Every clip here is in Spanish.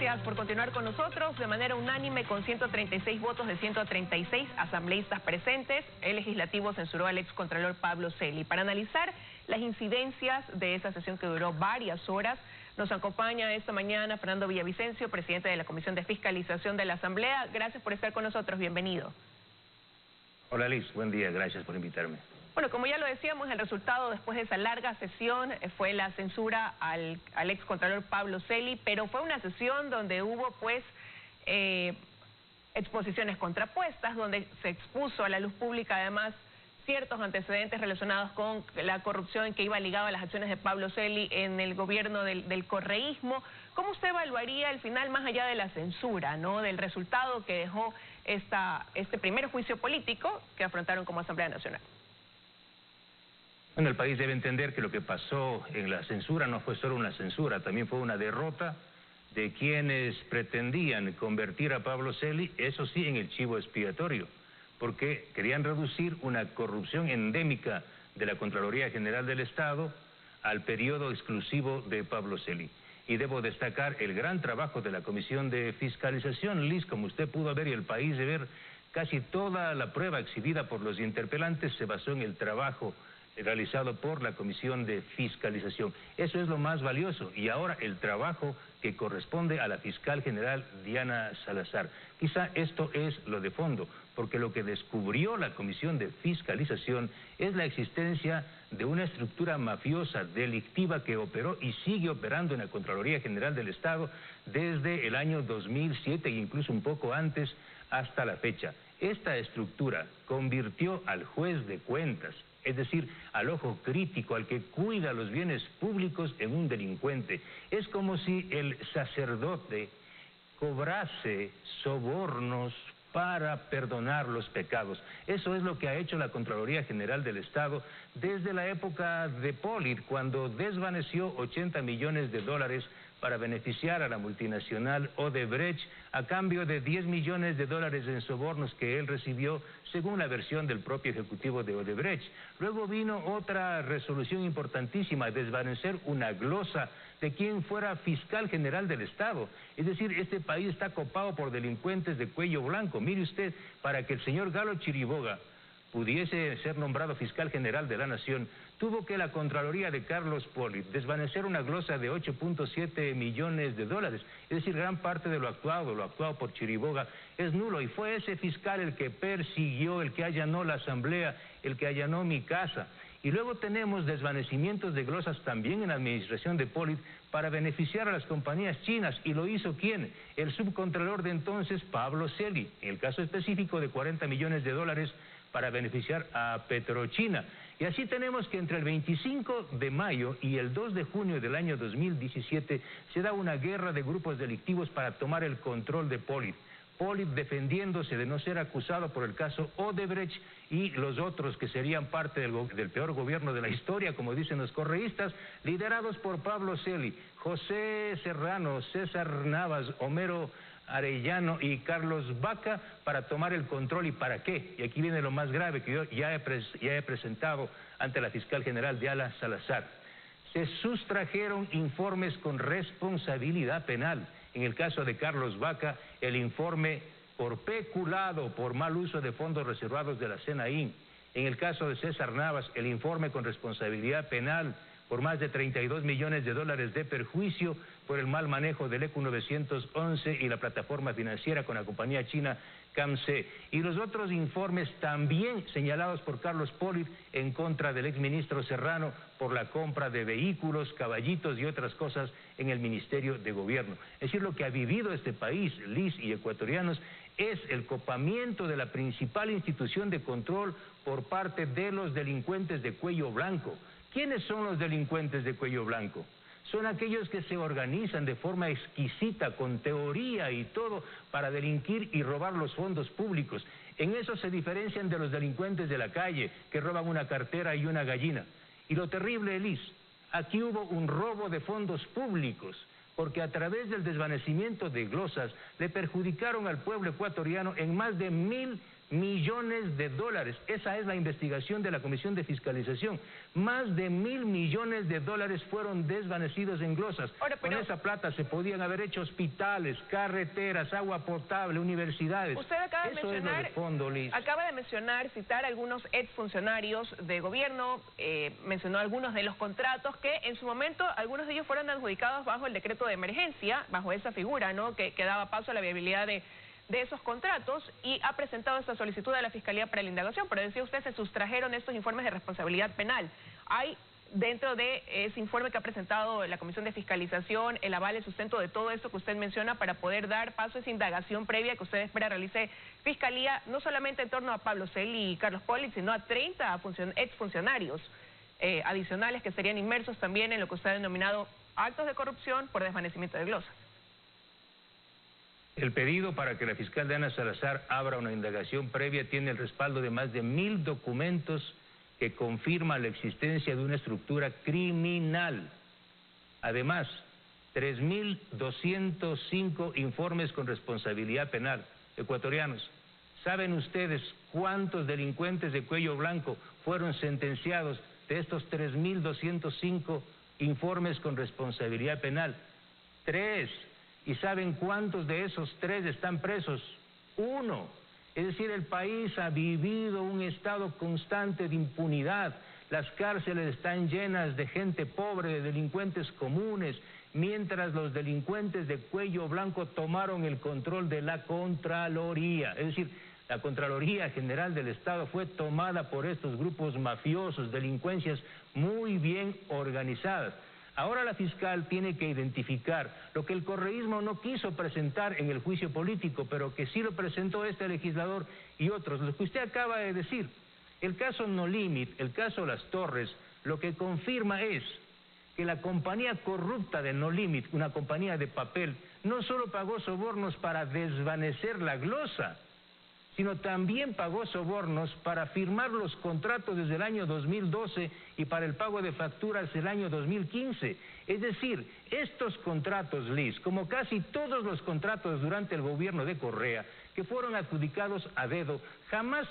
Gracias por continuar con nosotros. De manera unánime, con 136 votos de 136 asambleístas presentes, el legislativo censuró al excontralor Pablo Celi. Para analizar las incidencias de esa sesión que duró varias horas, nos acompaña esta mañana Fernando Villavicencio, presidente de la Comisión de Fiscalización de la Asamblea. Gracias por estar con nosotros. Bienvenido. Hola Liz, buen día. Gracias por invitarme. Bueno, como ya lo decíamos, el resultado después de esa larga sesión fue la censura al excontralor Pablo Celi, pero fue una sesión donde hubo pues exposiciones contrapuestas, donde se expuso a la luz pública además ciertos antecedentes relacionados con la corrupción que iba ligada a las acciones de Pablo Celi en el gobierno del correísmo. ¿Cómo usted evaluaría el final más allá de la censura, ¿no?, del resultado que dejó este primer juicio político que afrontaron como Asamblea Nacional? Bueno, el país debe entender que lo que pasó en la censura no fue solo una censura, también fue una derrota de quienes pretendían convertir a Pablo Celi, eso sí, en el chivo expiatorio, porque querían reducir una corrupción endémica de la Contraloría General del Estado al periodo exclusivo de Pablo Celi. Y debo destacar el gran trabajo de la Comisión de Fiscalización, Liz, como usted pudo ver y el país de ver, casi toda la prueba exhibida por los interpelantes se basó en el trabajo realizado por la Comisión de Fiscalización. Eso es lo más valioso. Y ahora el trabajo que corresponde a la fiscal general Diana Salazar. Quizá esto es lo de fondo, porque lo que descubrió la Comisión de Fiscalización es la existencia de una estructura mafiosa, delictiva, que operó y sigue operando en la Contraloría General del Estado desde el año 2007 e incluso un poco antes hasta la fecha. Esta estructura convirtió al juez de cuentas, es decir, al ojo crítico, al que cuida los bienes públicos, en un delincuente. Es como si el sacerdote cobrase sobornos para perdonar los pecados. Eso es lo que ha hecho la Contraloría General del Estado desde la época de Pollitt, cuando desvaneció 80 millones de dólares para beneficiar a la multinacional Odebrecht a cambio de 10 millones de dólares en sobornos que él recibió, según la versión del propio ejecutivo de Odebrecht. Luego vino otra resolución importantísima, desvanecer una glosa de quien fuera fiscal general del Estado. Es decir, este país está copado por delincuentes de cuello blanco. Mire usted, para que el señor Galo Chiriboga pudiese ser nombrado fiscal general de la Nación, tuvo que la Contraloría de Carlos Pollitt desvanecer una glosa de 8.7 millones de dólares. Es decir, gran parte de lo actuado por Chiriboga es nulo, y fue ese fiscal el que persiguió, el que allanó la Asamblea, el que allanó mi casa. Y luego tenemos desvanecimientos de glosas también en la administración de Pollitt para beneficiar a las compañías chinas. ¿Y lo hizo quién? El subcontralor de entonces, Pablo Celi, en el caso específico de 40 millones de dólares para beneficiar a Petrochina. Y así tenemos que entre el 25 de mayo y el 2 de junio del año 2017 se da una guerra de grupos delictivos para tomar el control de Pollitt. Pollitt defendiéndose de no ser acusado por el caso Odebrecht, y los otros que serían parte del peor gobierno de la historia, como dicen los correístas, liderados por Pablo Celi, José Serrano, César Navas, Homero Arellano y Carlos Vaca, para tomar el control. ¿Y para qué? Y aquí viene lo más grave que yo ya he presentado ante la fiscal general Diana Salazar. Se sustrajeron informes con responsabilidad penal. En el caso de Carlos Vaca, el informe por peculado, por mal uso de fondos reservados de la SENAIN. En el caso de César Navas, el informe con responsabilidad penal por más de 32 millones de dólares de perjuicio por el mal manejo del ECU 911 y la plataforma financiera con la compañía china CAMC. Y los otros informes también señalados por Carlos Pollitt en contra del exministro Serrano por la compra de vehículos, caballitos y otras cosas en el Ministerio de Gobierno. Es decir, lo que ha vivido este país, Liz y ecuatorianos, es el copamiento de la principal institución de control por parte de los delincuentes de cuello blanco. ¿Quiénes son los delincuentes de cuello blanco? Son aquellos que se organizan de forma exquisita, con teoría y todo, para delinquir y robar los fondos públicos. En eso se diferencian de los delincuentes de la calle, que roban una cartera y una gallina. Y lo terrible, Elis, aquí hubo un robo de fondos públicos, porque a través del desvanecimiento de glosas le perjudicaron al pueblo ecuatoriano en más de millones de dólares. Esa es la investigación de la Comisión de Fiscalización. Más de 1.000 millones de dólares fueron desvanecidos en glosas. Ahora, con esa plata se podían haber hecho hospitales, carreteras, agua potable, universidades. Usted acaba de mencionar, es lo de fondo, Liz. Acaba de mencionar, citar algunos exfuncionarios de gobierno, mencionó algunos de los contratos que en su momento algunos de ellos fueron adjudicados bajo el decreto de emergencia, bajo esa figura, ¿no?, que daba paso a la viabilidad de esos contratos, y ha presentado esta solicitud a la Fiscalía para la indagación. Pero decía usted, se sustrajeron estos informes de responsabilidad penal. Hay dentro de ese informe que ha presentado la Comisión de Fiscalización el aval, el sustento de todo esto que usted menciona para poder dar paso a esa indagación previa que usted espera realice Fiscalía, no solamente en torno a Pablo Celi y Carlos Politz, sino a 30 exfuncionarios adicionales que serían inmersos también en lo que usted ha denominado actos de corrupción por desvanecimiento de glosas. El pedido para que la fiscal Diana Salazar abra una indagación previa tiene el respaldo de más de 1.000 documentos que confirman la existencia de una estructura criminal. Además, 3.205 informes con responsabilidad penal. Ecuatorianos, ¿saben ustedes cuántos delincuentes de cuello blanco fueron sentenciados de estos 3.205 informes con responsabilidad penal? 3. ¿Y saben cuántos de esos 3 están presos? 1. Es decir, el país ha vivido un estado constante de impunidad. Las cárceles están llenas de gente pobre, de delincuentes comunes, mientras los delincuentes de cuello blanco tomaron el control de la Contraloría. Es decir, la Contraloría General del Estado fue tomada por estos grupos mafiosos, delincuencias muy bien organizadas. Ahora la fiscal tiene que identificar lo que el correísmo no quiso presentar en el juicio político, pero que sí lo presentó este legislador y otros. Lo que usted acaba de decir, el caso No Limit, el caso Las Torres, lo que confirma es que la compañía corrupta de No Limit, una compañía de papel, no solo pagó sobornos para desvanecer la glosa, sino también pagó sobornos para firmar los contratos desde el año 2012 y para el pago de facturas del año 2015. Es decir, estos contratos, Liz, como casi todos los contratos durante el gobierno de Correa, que fueron adjudicados a dedo, jamás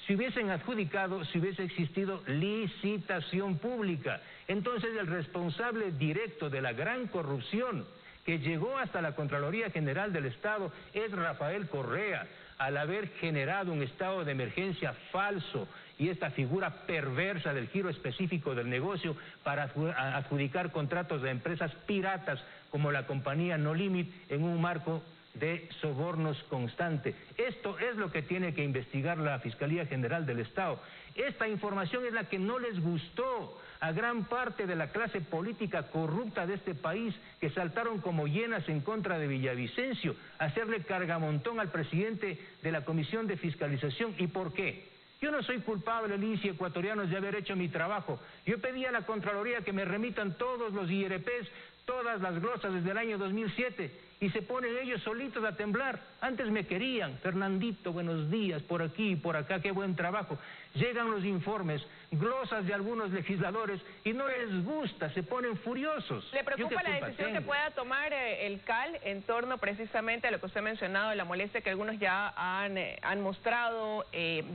se hubiesen adjudicado si hubiese existido licitación pública. Entonces el responsable directo de la gran corrupción que llegó hasta la Contraloría General del Estado es Rafael Correa, al haber generado un estado de emergencia falso y esta figura perversa del giro específico del negocio para adjudicar contratos de empresas piratas como la compañía No Limit en un marco de sobornos constante. Esto es lo que tiene que investigar la Fiscalía General del Estado. Esta información es la que no les gustó a gran parte de la clase política corrupta de este país, que saltaron como hienas en contra de Villavicencio, a hacerle cargamontón al presidente de la Comisión de Fiscalización. ¿Y por qué? Yo no soy culpable, Liz y ecuatorianos, de haber hecho mi trabajo. Yo pedí a la Contraloría que me remitan todos los IRPs, todas las glosas desde el año 2007, y se ponen ellos solitos a temblar. Antes me querían, Fernandito, buenos días, por aquí y por acá, qué buen trabajo. Llegan los informes, glosas de algunos legisladores, y no les gusta, se ponen furiosos. ¿Le preocupa la decisión que pueda tomar el CAL en torno precisamente a lo que usted ha mencionado, la molestia que algunos ya han mostrado,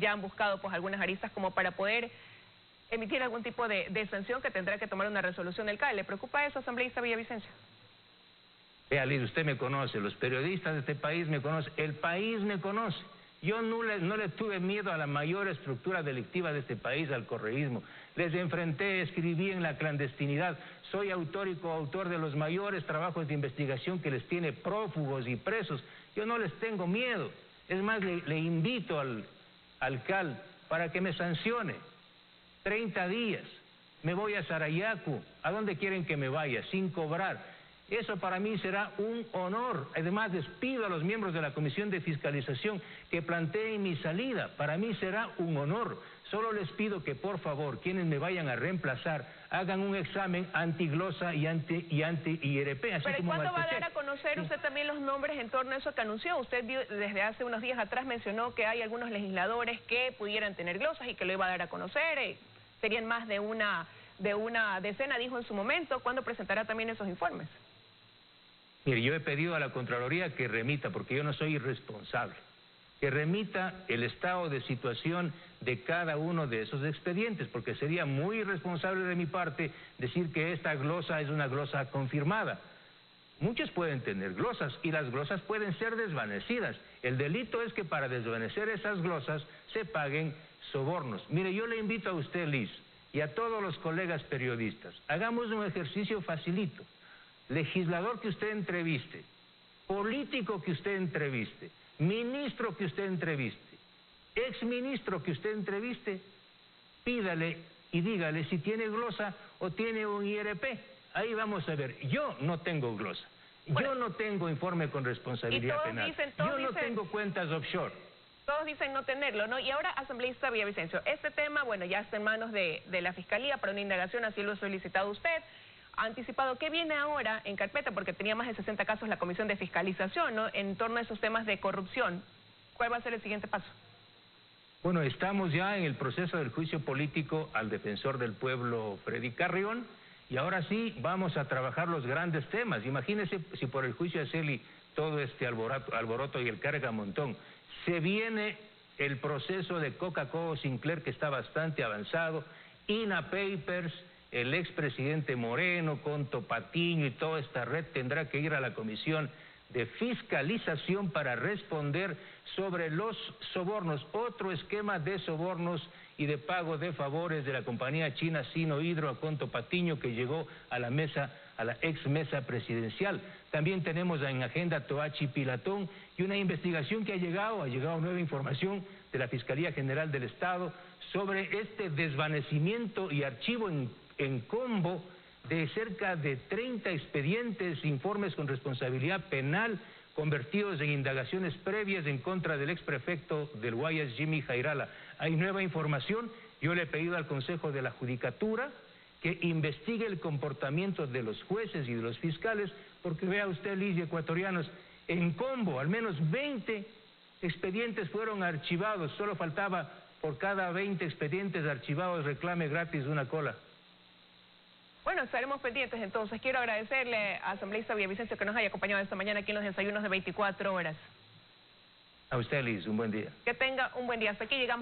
ya han buscado pues algunas aristas como para poder emitir algún tipo de sanción que tendrá que tomar una resolución del CAL? ¿Le preocupa eso, asambleísta Villavicencio? Vea, Liz, usted me conoce, los periodistas de este país me conocen, el país me conoce. Yo no le tuve miedo a la mayor estructura delictiva de este país, al correísmo. Les enfrenté, escribí en la clandestinidad. Soy autor y coautor de los mayores trabajos de investigación que les tiene prófugos y presos. Yo no les tengo miedo. Es más, le invito al CAL para que me sancione. 30 días. Me voy a Sarayaku. ¿A dónde quieren que me vaya? Sin cobrar. Eso para mí será un honor. Además, les pido a los miembros de la Comisión de Fiscalización que planteen mi salida. Para mí será un honor. Solo les pido que, por favor, quienes me vayan a reemplazar, hagan un examen antiglosa y anti-IRP. ¿Pero cuándo va a dar a conocer usted también los nombres en torno a eso que anunció? Usted desde hace unos días atrás mencionó que hay algunos legisladores que pudieran tener glosas y que lo iba a dar a conocer. Serían más de una decena, dijo en su momento. ¿Cuándo presentará también esos informes? Mire, yo he pedido a la Contraloría que remita, porque yo no soy irresponsable. que remita el estado de situación de cada uno de esos expedientes, porque sería muy irresponsable de mi parte decir que esta glosa es una glosa confirmada. Muchos pueden tener glosas y las glosas pueden ser desvanecidas. El delito es que para desvanecer esas glosas se paguen sobornos. Mire, yo le invito a usted, Liz, y a todos los colegas periodistas, hagamos un ejercicio facilito. Legislador que usted entreviste, político que usted entreviste, ministro que usted entreviste, exministro que usted entreviste, pídale y dígale si tiene glosa o tiene un IRP. Ahí vamos a ver. Yo no tengo glosa. Yo no tengo informe con responsabilidad penal. Yo no tengo cuentas offshore. Todos dicen no tenerlo, ¿no? Y ahora, asambleísta Villavicencio, este tema, bueno, ya está en manos de la Fiscalía para una indagación, así lo ha solicitado usted. Ha anticipado qué viene ahora en carpeta, porque tenía más de 60 casos la Comisión de Fiscalización, ¿no?, en torno a esos temas de corrupción. ¿Cuál va a ser el siguiente paso? Bueno, estamos ya en el proceso del juicio político al defensor del pueblo, Freddy Carrión, y ahora sí vamos a trabajar los grandes temas. Imagínense si por el juicio de Celi todo este alboroto y el cargamontón. Se viene el proceso de Coca-Cola Sinclair, que está bastante avanzado, INA Papers, el expresidente Moreno, Conto Patiño y toda esta red tendrá que ir a la Comisión de Fiscalización para responder sobre los sobornos, otro esquema de sobornos y de pago de favores de la compañía china Sino Hidro a Conto Patiño, que llegó a la mesa, a la ex mesa presidencial. También tenemos en agenda Toachi Pilatón y una investigación que ha llegado nueva información de la Fiscalía General del Estado sobre este desvanecimiento y archivo en combo de cerca de 30 expedientes, informes con responsabilidad penal, convertidos en indagaciones previas en contra del exprefecto del Guayas, Jimmy Jairala. Hay nueva información. Yo le he pedido al Consejo de la Judicatura que investigue el comportamiento de los jueces y de los fiscales, porque vea usted, Liz y ecuatorianos, en combo, al menos 20 expedientes fueron archivados, solo faltaba por cada 20 expedientes archivados reclame gratis una cola. Bueno, estaremos pendientes entonces. Quiero agradecerle a asambleísta Villavicencio que nos haya acompañado esta mañana aquí en los desayunos de 24 horas. A usted, Liz, un buen día. Que tenga un buen día. Hasta aquí llegamos.